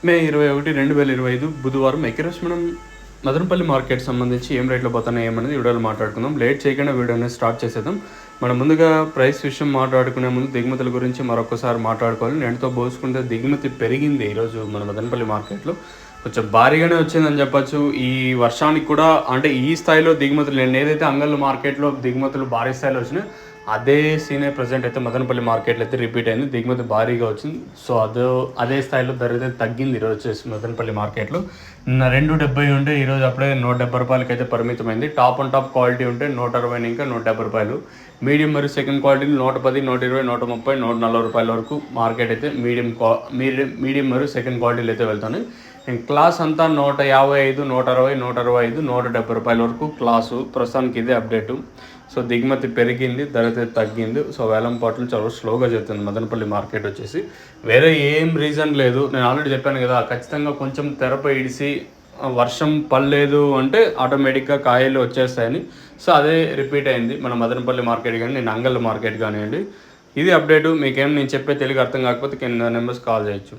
మే 21, 2025 బుధవారం ఎకరస్ మనం మదనపల్లి మార్కెట్ సంబంధించి ఏం రేట్లో పోతున్నాయి ఏమనేది వీడియోలో మాట్లాడుకుందాం. లేట్ చేయకుండా వీడియోని స్టార్ట్ చేసేద్దాం. మనం ముందుగా ప్రైస్ విషయం మాట్లాడుకునే ముందు దిగుమతుల గురించి మరొకసారి మాట్లాడుకోవాలి. నేటితో పోల్చుకుంటే దిగుమతి పెరిగింది ఈరోజు మన మదనపల్లి మార్కెట్లో. కొంచెం భారీగానే వచ్చిందని చెప్పచ్చు. ఈ వర్షానికి కూడా అంటే ఈ స్థాయిలో దిగుమతులు నేను ఏదైతే అంగళ్ళు మార్కెట్లో దిగుమతులు భారీ స్థాయిలో వచ్చినాయి అదే సీనే ప్రజెంట్ అయితే మదనపల్లి మార్కెట్లో అయితే రిపీట్ అయింది. దిగుమతి భారీగా వచ్చింది. సో అదే స్థాయిలో ధర అయితే తగ్గింది ఈరోజు వచ్చేసి మదనపల్లి మార్కెట్లో. 270 ఉంటే ఈరోజు అప్పుడే 170 రూపాయలకి అయితే పరిమితమైంది. టాప్ అండ్ టాప్ క్వాలిటీ ఉంటే 160 ఇంకా 170 రూపాయలు. మీడియం మరియు సెకండ్ క్వాలిటీ 110, 120, 130, 140 రూపాయల వరకు మార్కెట్ అయితే మీడియం మరియు సెకండ్ క్వాలిటీలు అయితే వెళ్తున్నాయి. క్లాస్ అంతా 155, 160, 165, 170 రూపాయల వరకు క్లాసు. ప్రస్తుతానికి ఇదే అప్డేటు. సో దిగుమతి పెరిగింది, ధర అయితే తగ్గింది. సో వేలం పాటలు చాలా స్లోగా జరుగుతుంది మదనపల్లి మార్కెట్ వచ్చేసి. వేరే ఏం రీజన్ లేదు. నేను ఆల్రెడీ చెప్పాను కదా, ఖచ్చితంగా కొంచెం తెరపై ఇడిసి వర్షం పడలేదు అంటే ఆటోమేటిక్గా కాయలు వచ్చేస్తాయని. సో అదే రిపీట్ అయింది మన మదనపల్లి మార్కెట్ కానీ నేను అంగళ్ళ మార్కెట్ కానివ్వండి. ఇది అప్డేటు. మీకేం నేను చెప్పే తెలుగు అర్థం కాకపోతే కింద నెంబర్స్ కాల్ చేయొచ్చు.